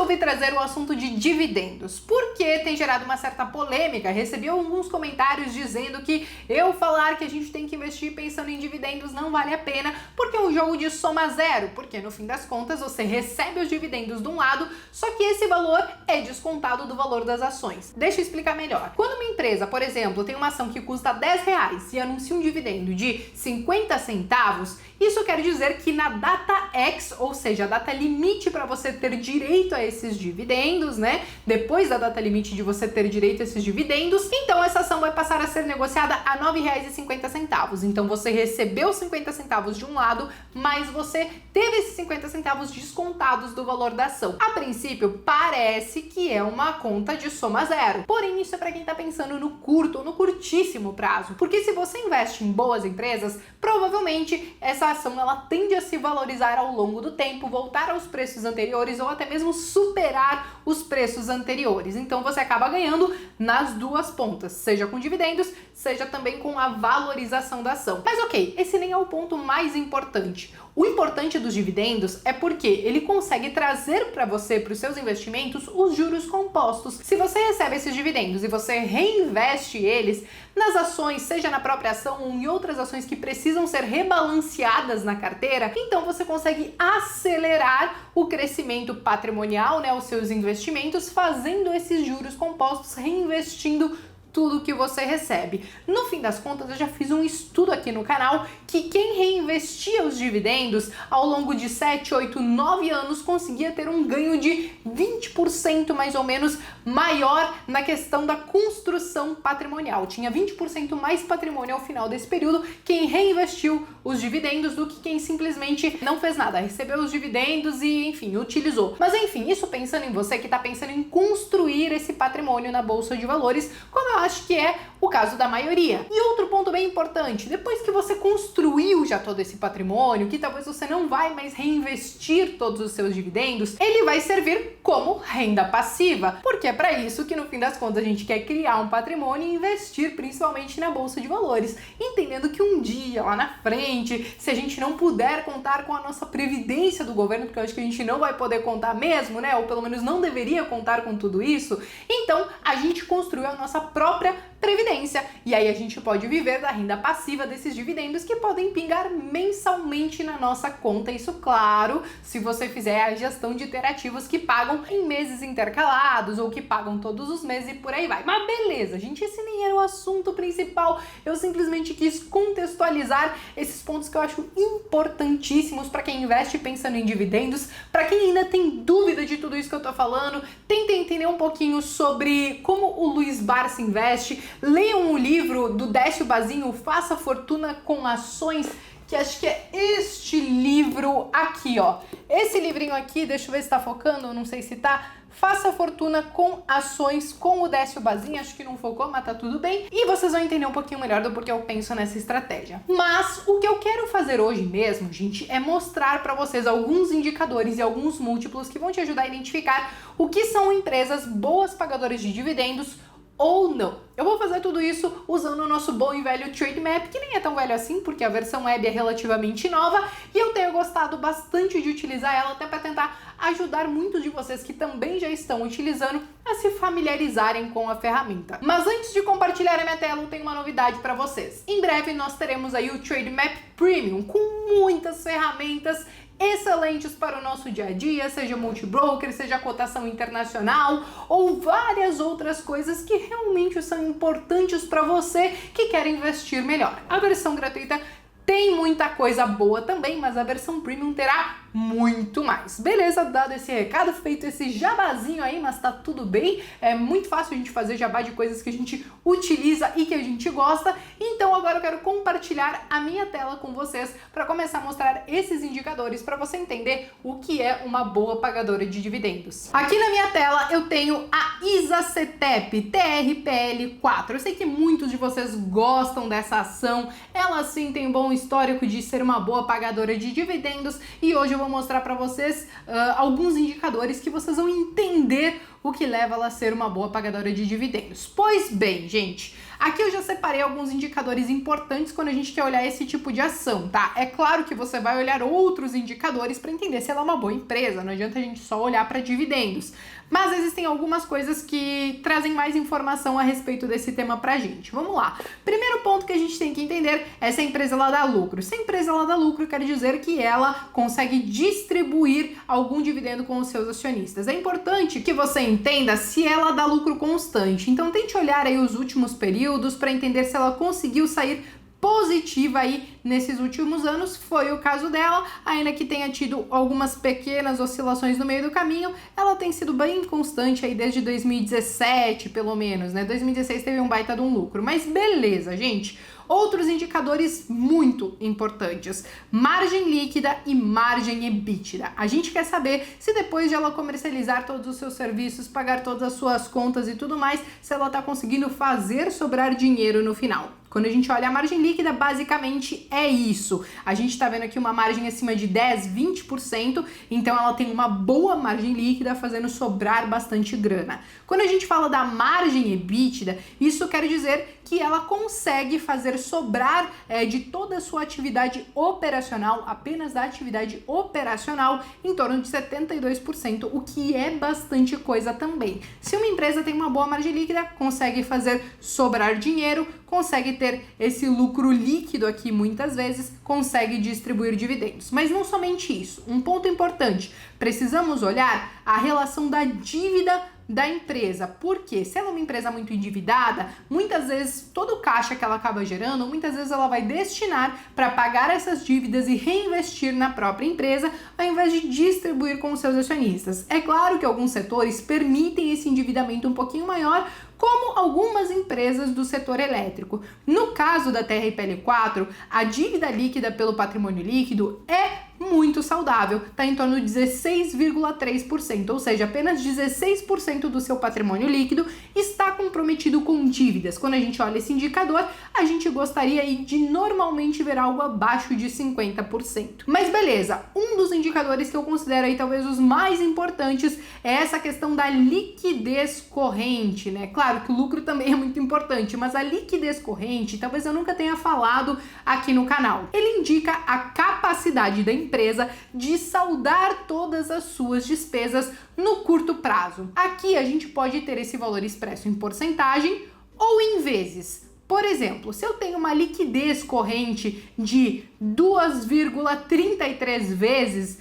resolvi trazer o assunto de dividendos, porque tem gerado uma certa polêmica. Recebi alguns comentários dizendo que eu falar que a gente tem que investir pensando em dividendos não vale a pena, porque é um jogo de soma zero, porque no fim das contas você recebe os dividendos de um lado, só que esse valor é descontado do valor das ações. Deixa eu explicar melhor. Quando uma empresa, por exemplo, tem uma ação que custa R$10 e anuncia um dividendo de 50 centavos, isso quer dizer que na data X, ou seja, a data limite para você ter direito a esses dividendos, né? Depois da data limite de você ter direito a esses dividendos, então essa ação vai passar a ser negociada a R$9,50. Então você recebeu 50 centavos de um lado, mas você teve esses 50 centavos descontados do valor da ação. A princípio, parece que é uma conta de soma zero. Porém, isso é para quem está pensando no curto ou no curtíssimo prazo. Porque se você investe em boas empresas, provavelmente essa ação ela tende a se valorizar ao longo do tempo, voltar aos preços anteriores ou até mesmo superar os preços anteriores. Então você acaba ganhando nas duas pontas, seja com dividendos, seja também com a valorização da ação. Mas ok, esse nem é o ponto mais importante. O importante dos dividendos é porque ele consegue trazer para você, para os seus investimentos, os juros compostos. Se você recebe esses dividendos e você reinveste eles nas ações, seja na própria ação ou em outras ações que precisam ser rebalanceadas na carteira, então você consegue acelerar o crescimento patrimonial, né, os seus investimentos, fazendo esses juros compostos, reinvestindo tudo que você recebe. No fim das contas, eu já fiz um estudo aqui no canal que quem reinvestia os dividendos ao longo de 7, 8, 9 anos conseguia ter um ganho de 20% mais ou menos maior na questão da construção patrimonial. Tinha 20% mais patrimônio ao final desse período quem reinvestiu os dividendos do que quem simplesmente não fez nada, recebeu os dividendos e, enfim, utilizou. Mas enfim, isso pensando em você que está pensando em construir esse patrimônio na Bolsa de Valores, como eu acho que é o caso da maioria. E outro ponto bem importante, depois que você construiu já todo esse patrimônio, que talvez você não vai mais reinvestir todos os seus dividendos, ele vai servir como renda passiva, porque é para isso que no fim das contas a gente quer criar um patrimônio e investir principalmente na Bolsa de Valores, entendendo que um dia lá na frente, se a gente não puder contar com a nossa previdência do governo, porque eu acho que a gente não vai poder contar mesmo, né, ou pelo menos não deveria contar com tudo isso, então a gente construiu a nossa própria previdência. E aí a gente pode viver da renda passiva desses dividendos que podem pingar mensalmente na nossa conta. Isso, claro, se você fizer a gestão de ter ativos que pagam em meses intercalados ou que pagam todos os meses e por aí vai. Mas beleza, gente, esse nem era o assunto principal. Eu simplesmente quis contextualizar esses pontos que eu acho importantíssimos para quem investe pensando em dividendos. Para quem ainda tem dúvida de tudo isso que eu tô falando, tenta entender um pouquinho sobre como o Luiz Barsi investe. Leiam o livro do Décio Bazinho, Faça Fortuna com Ações, que acho que é este livro aqui, ó. Esse livrinho aqui, deixa eu ver se tá focando, não sei se tá. Faça Fortuna com Ações, com o Décio Bazinho, acho que não focou, mas tá tudo bem. E vocês vão entender um pouquinho melhor do porquê eu penso nessa estratégia. Mas o que eu quero fazer hoje mesmo, gente, é mostrar pra vocês alguns indicadores e alguns múltiplos que vão te ajudar a identificar o que são empresas boas pagadoras de dividendos ou não. Eu vou fazer tudo isso usando o nosso bom e velho Trade Map, que nem é tão velho assim, porque a versão web é relativamente nova e eu tenho gostado bastante de utilizar ela até para tentar ajudar muitos de vocês que também já estão utilizando a se familiarizarem com a ferramenta. Mas antes de compartilhar a minha tela, eu tenho uma novidade para vocês. Em breve nós teremos aí o Trade Map Premium com muitas ferramentas excelentes para o nosso dia a dia, seja multibroker, seja cotação internacional ou várias outras coisas que realmente são importantes para você que quer investir melhor. A versão gratuita tem muita coisa boa também, mas a versão premium terá muito mais. Beleza, dado esse recado, feito esse jabazinho aí, mas tá tudo bem. É muito fácil a gente fazer jabá de coisas que a gente utiliza e que a gente gosta. Então agora eu quero compartilhar a minha tela com vocês para começar a mostrar esses indicadores para você entender o que é uma boa pagadora de dividendos. Aqui na minha tela eu tenho a ISACETEP TRPL4. Eu sei que muitos de vocês gostam dessa ação. Ela sim tem um bom histórico de ser uma boa pagadora de dividendos e hoje eu vou mostrar para vocês alguns indicadores que vocês vão entender o que leva ela a ser uma boa pagadora de dividendos. Pois bem, gente, aqui eu já separei alguns indicadores importantes quando a gente quer olhar esse tipo de ação, tá? É claro que você vai olhar outros indicadores para entender se ela é uma boa empresa, não adianta a gente só olhar para dividendos. Mas existem algumas coisas que trazem mais informação a respeito desse tema pra gente. Vamos lá. Primeiro ponto que a gente tem que entender é se a empresa ela dá lucro. Se a empresa ela dá lucro, quer dizer que ela consegue distribuir algum dividendo com os seus acionistas. É importante que você entenda se ela dá lucro constante. Então tente olhar aí os últimos períodos para entender se ela conseguiu sair positiva aí nesses últimos anos. Foi o caso dela, ainda que tenha tido algumas pequenas oscilações no meio do caminho, ela tem sido bem constante aí desde 2017, pelo menos, né? 2016 teve um baita de um lucro, mas beleza, gente. Outros indicadores muito importantes: margem líquida e margem EBITDA. A gente quer saber se depois de ela comercializar todos os seus serviços, pagar todas as suas contas e tudo mais, se ela está conseguindo fazer sobrar dinheiro no final. Quando a gente olha a margem líquida, basicamente é isso. A gente tá vendo aqui uma margem acima de 10, 20%, então ela tem uma boa margem líquida, fazendo sobrar bastante grana. Quando a gente fala da margem EBITDA, isso quer dizer que ela consegue fazer sobrar de toda a sua atividade operacional, apenas da atividade operacional, em torno de 72%, o que é bastante coisa também. Se uma empresa tem uma boa margem líquida, consegue fazer sobrar dinheiro, consegue ter esse lucro líquido aqui muitas vezes, consegue distribuir dividendos. Mas não somente isso. Um ponto importante, precisamos olhar a relação da dívida da empresa, porque se ela é uma empresa muito endividada, muitas vezes todo o caixa que ela acaba gerando, muitas vezes ela vai destinar para pagar essas dívidas e reinvestir na própria empresa, ao invés de distribuir com os seus acionistas. É claro que alguns setores permitem esse endividamento um pouquinho maior, como algumas empresas do setor elétrico. No caso da TRPL4, a dívida líquida pelo patrimônio líquido é muito saudável, está em torno de 16,3%, ou seja, apenas 16% do seu patrimônio líquido está comprometido com dívidas. Quando a gente olha esse indicador, a gente gostaria aí de normalmente ver algo abaixo de 50%. Mas beleza, um dos indicadores que eu considero aí talvez os mais importantes é essa questão da liquidez corrente, né? Claro que o lucro também é muito importante, mas a liquidez corrente, talvez eu nunca tenha falado aqui no canal. Ele indica a capacidade da empresa de saldar todas as suas despesas no curto prazo. Aqui a gente pode ter esse valor expresso em porcentagem ou em vezes. Por exemplo, se eu tenho uma liquidez corrente de 2,33 vezes,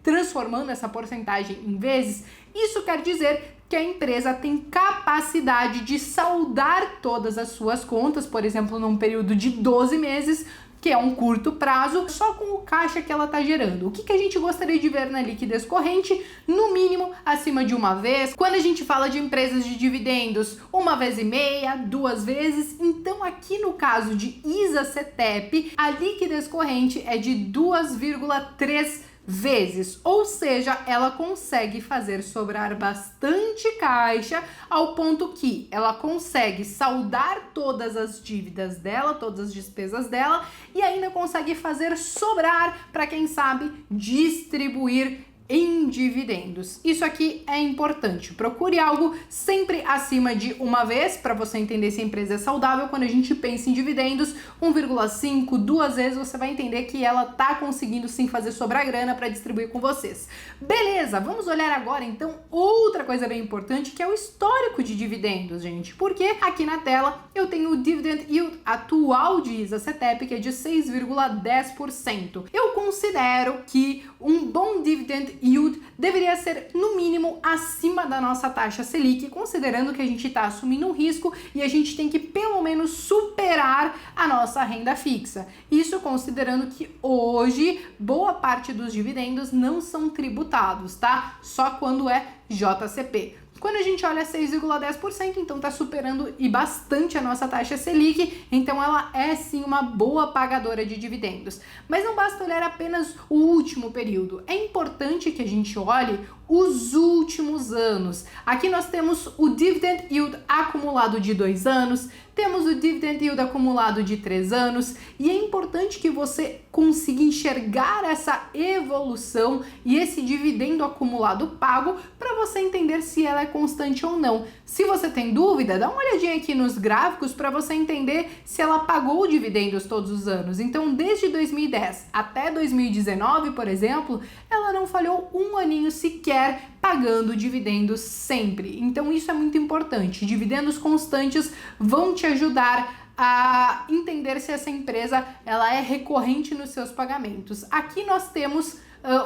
transformando essa porcentagem em vezes, isso quer dizer que a empresa tem capacidade de saldar todas as suas contas, por exemplo, num período de 12 meses, que é um curto prazo, só com o caixa que ela está gerando. O que a gente gostaria de ver na liquidez corrente? No mínimo, acima de uma vez. Quando a gente fala de empresas de dividendos, 1,5 vezes, 2 vezes. Então, aqui no caso de ISA-CTEP, a liquidez corrente é de 2,3 vezes, ou seja, ela consegue fazer sobrar bastante caixa ao ponto que ela consegue saldar todas as dívidas dela, todas as despesas dela e ainda consegue fazer sobrar para quem sabe distribuir em dividendos. Isso aqui é importante. Procure algo sempre acima de 1 vez para você entender se a empresa é saudável. Quando a gente pensa em dividendos, 1,5, 2 vezes, você vai entender que ela tá conseguindo sim fazer sobrar grana para distribuir com vocês. Beleza, vamos olhar agora então outra coisa bem importante, que é o histórico de dividendos, gente. Porque aqui na tela eu tenho o dividend yield atual de ISA-CTEP, que é de 6,10%. Eu considero que um bom dividend yield deveria ser no mínimo acima da nossa taxa Selic, considerando que a gente está assumindo um risco e a gente tem que pelo menos superar a nossa renda fixa. Isso considerando que hoje boa parte dos dividendos não são tributados, tá? Só quando é JCP. Quando a gente olha 6,10%, então está superando e bastante a nossa taxa Selic, então ela é sim uma boa pagadora de dividendos. Mas não basta olhar apenas o último período, é importante que a gente olhe os últimos anos. Aqui nós temos o dividend yield acumulado de 2 anos, temos o dividend yield acumulado de 3 anos e é importante que você consiga enxergar essa evolução e esse dividendo acumulado pago para você entender se ela é constante ou não. Se você tem dúvida, dá uma olhadinha aqui nos gráficos para você entender se ela pagou dividendos todos os anos. Então, desde 2010 até 2019, por exemplo, ela não falhou um aninho sequer pagando dividendos sempre. Então, isso é muito importante. Dividendos constantes vão te ajudar a entender se essa empresa ela é recorrente nos seus pagamentos. Aqui nós temos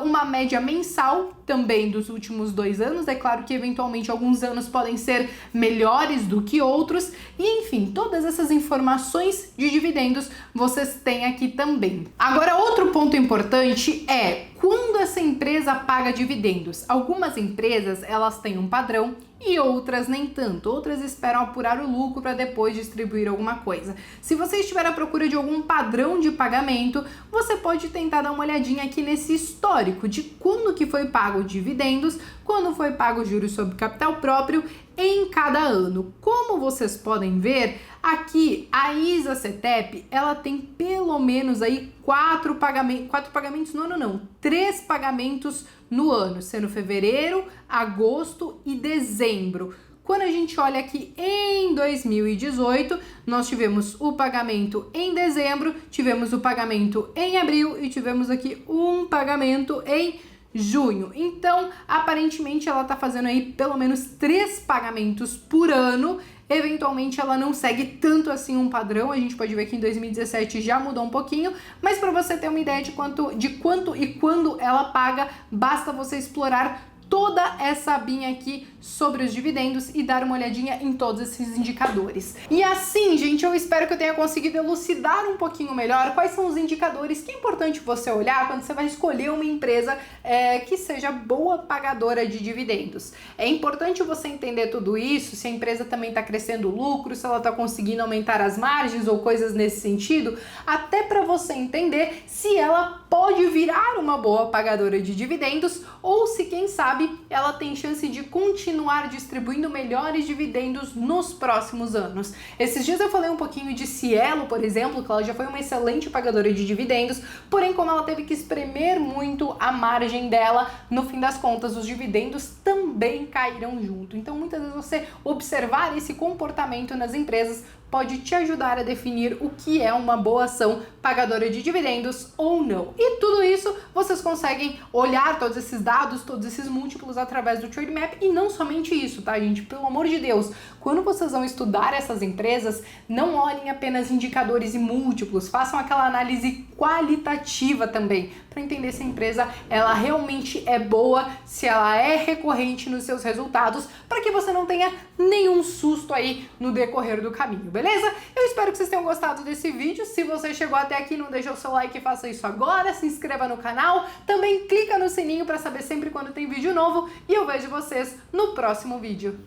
uma média mensal também dos últimos 2 anos. É claro que eventualmente alguns anos podem ser melhores do que outros. E enfim, todas essas informações de dividendos vocês têm aqui também. Agora, outro ponto importante é quando essa empresa paga dividendos. Algumas empresas elas têm um padrão e outras nem tanto. Outras esperam apurar o lucro para depois distribuir alguma coisa. Se você estiver à procura de algum padrão de pagamento, você pode tentar dar uma olhadinha aqui nesse histórico de quando que foi pago dividendos, quando foi pago juros sobre capital próprio em cada ano. Como vocês podem ver, aqui a ISA-CETEP, ela tem pelo menos aí 4 pagamentos no ano não, 3 pagamentos no ano, sendo fevereiro, agosto e dezembro. Quando a gente olha aqui em 2018, nós tivemos o pagamento em dezembro, tivemos o pagamento em abril e tivemos aqui um pagamento em junho. Então, aparentemente ela tá fazendo aí pelo menos 3 pagamentos por ano. Eventualmente ela não segue tanto assim um padrão, a gente pode ver que em 2017 já mudou um pouquinho, mas para você ter uma ideia de quanto e quando ela paga, basta você explorar toda essa abinha aqui sobre os dividendos e dar uma olhadinha em todos esses indicadores. E assim, gente, eu espero que eu tenha conseguido elucidar um pouquinho melhor quais são os indicadores que é importante você olhar quando você vai escolher uma empresa que seja boa pagadora de dividendos. É importante você entender tudo isso, se a empresa também está crescendo o lucro, se ela está conseguindo aumentar as margens ou coisas nesse sentido, até para você entender se ela pode virar uma boa pagadora de dividendos ou se, quem sabe, ela tem chance de continuar distribuindo melhores dividendos nos próximos anos. Esses dias eu falei um pouquinho de Cielo, por exemplo, que ela já foi uma excelente pagadora de dividendos, porém como ela teve que espremer muito a margem dela, no fim das contas os dividendos também caíram junto. Então muitas vezes você observar esse comportamento nas empresas pode te ajudar a definir o que é uma boa ação pagadora de dividendos ou não. E tudo isso vocês conseguem olhar todos esses dados, todos esses múltiplos através do Trade Map. E não somente isso, tá, gente? Pelo amor de Deus, quando vocês vão estudar essas empresas, não olhem apenas indicadores e múltiplos, façam aquela análise qualitativa também, para entender se a empresa ela realmente é boa, se ela é recorrente nos seus resultados, para que você não tenha nenhum susto aí no decorrer do caminho, beleza? Eu espero que vocês tenham gostado desse vídeo. Se você chegou até aqui e não deixou o seu like, faça isso agora, se inscreva no canal, também clica no sininho para saber sempre quando tem vídeo novo e eu vejo vocês no próximo vídeo.